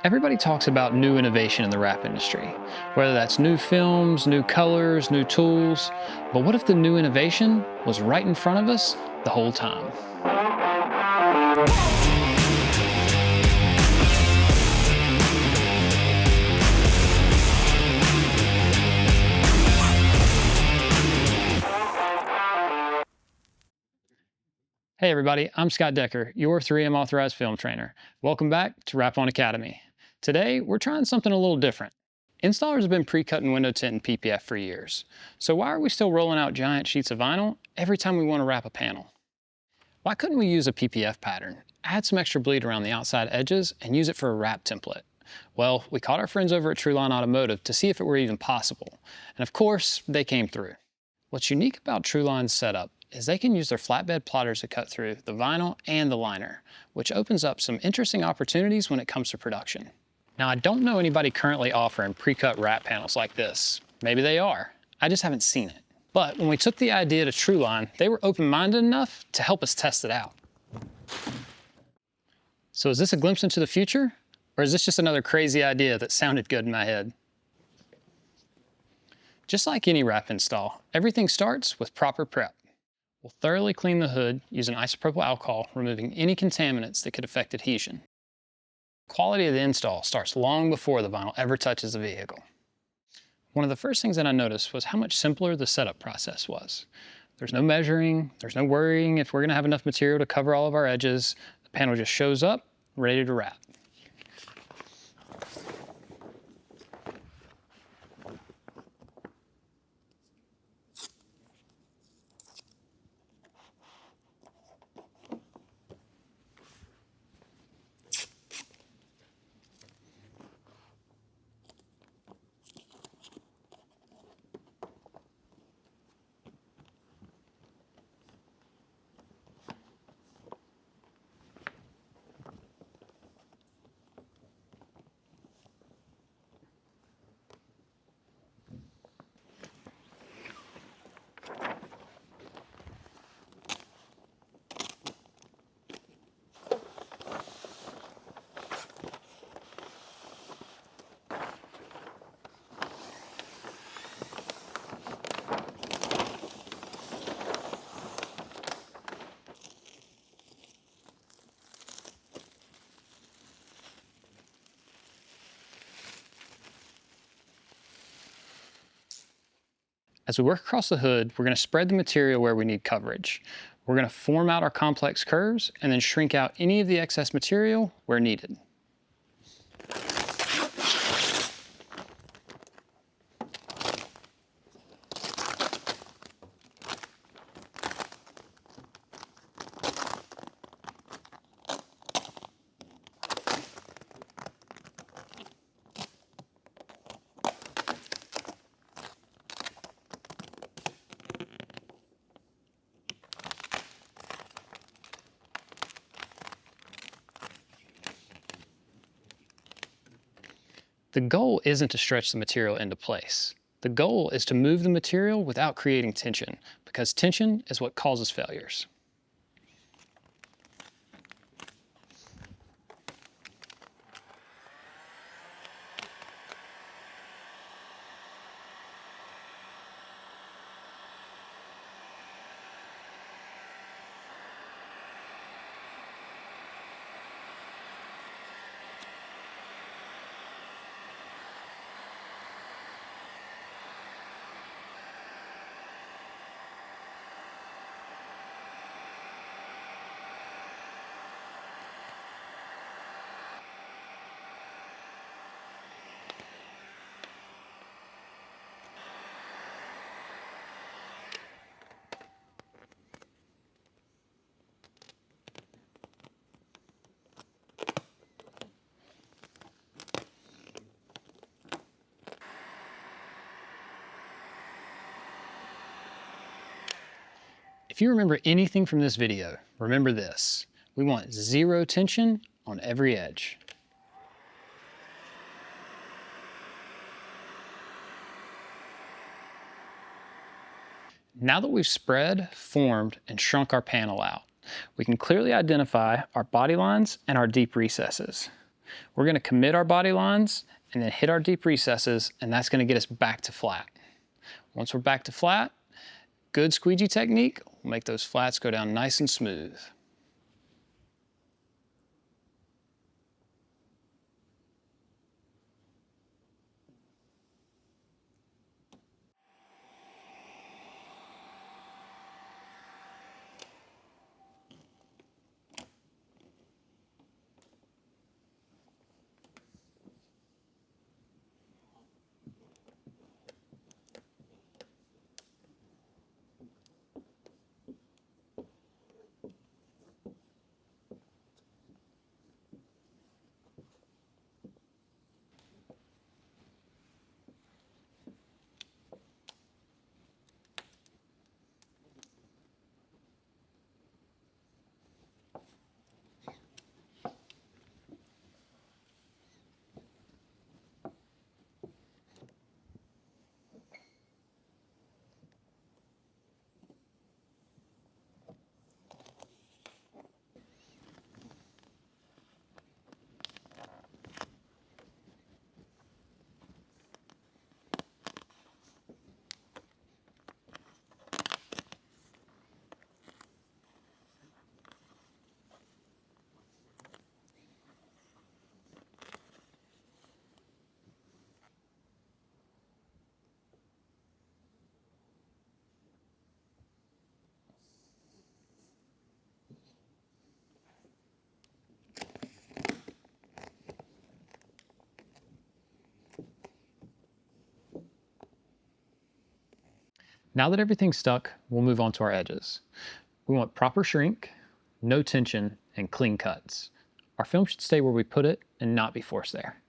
Everybody talks about new innovation in the wrap industry, whether that's new films, new colors, new tools. But what if the new innovation was right in front of us the whole time? Hey everybody, I'm Scott Decker, your 3M Authorized Film Trainer. Welcome back to WrapOn Academy. Today, we're trying something a little different. Installers have been pre-cutting window tint and PPF for years. So why are we still rolling out giant sheets of vinyl every time we want to wrap a panel? Why couldn't we use a PPF pattern, add some extra bleed around the outside edges, and use it for a wrap template? Well, we called our friends over at Truline Automotive to see if it were even possible. And of course, they came through. What's unique about Truline's setup is they can use their flatbed plotters to cut through the vinyl and the liner, which opens up some interesting opportunities when it comes to production. Now, I don't know anybody currently offering pre-cut wrap panels like this. Maybe they are. I just haven't seen it. But when we took the idea to Truline, they were open-minded enough to help us test it out. So is this a glimpse into the future? Or is this just another crazy idea that sounded good in my head? Just like any wrap install, everything starts with proper prep. We'll thoroughly clean the hood using isopropyl alcohol, removing any contaminants that could affect adhesion. Quality of the install starts long before the vinyl ever touches the vehicle. One of the first things that I noticed was how much simpler the setup process was. There's no measuring, there's no worrying if we're going to have enough material to cover all of our edges. The panel just shows up, ready to wrap. As we work across the hood, we're going to spread the material where we need coverage. We're going to form out our complex curves and then shrink out any of the excess material where needed. The goal isn't to stretch the material into place. The goal is to move the material without creating tension, because tension is what causes failures. If you remember anything from this video, remember this. We want zero tension on every edge. Now that we've spread, formed, and shrunk our panel out, we can clearly identify our body lines and our deep recesses. We're going to commit our body lines and then hit our deep recesses, and that's going to get us back to flat. Once we're back to flat, good squeegee technique will make those flats go down nice and smooth. Now that everything's stuck, we'll move on to our edges. We want proper shrink, no tension, and clean cuts. Our film should stay where we put it and not be forced there.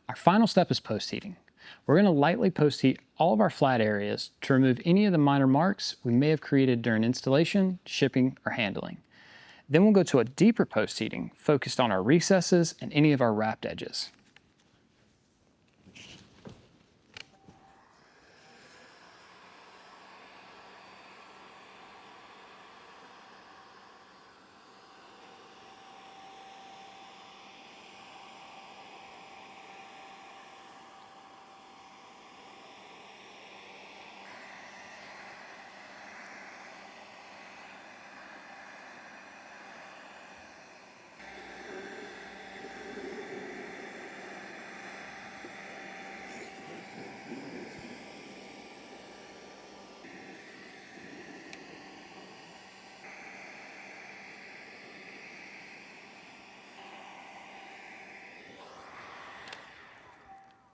Our final step is post-heating. We're going to lightly post-heat all of our flat areas to remove any of the minor marks we may have created during installation, shipping, or handling. Then we'll go to a deeper post-heating focused on our recesses and any of our wrapped edges.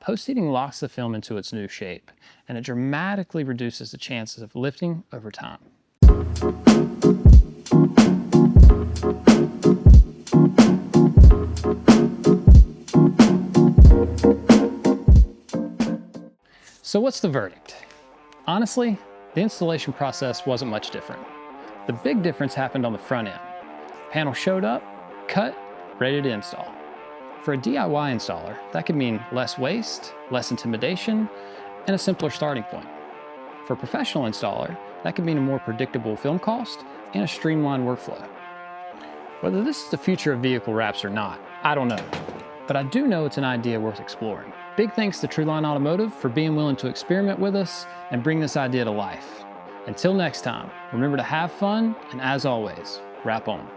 Post-heating locks the film into its new shape, and it dramatically reduces the chances of lifting over time. So what's the verdict? Honestly, the installation process wasn't much different. The big difference happened on the front end. Panel showed up, cut, ready to install. For a DIY installer, that could mean less waste, less intimidation, and a simpler starting point. For a professional installer, that could mean a more predictable film cost and a streamlined workflow. Whether this is the future of vehicle wraps or not, I don't know. But I do know it's an idea worth exploring. Big thanks to Trueline Automotive for being willing to experiment with us and bring this idea to life. Until next time, remember to have fun, and as always, wrap on.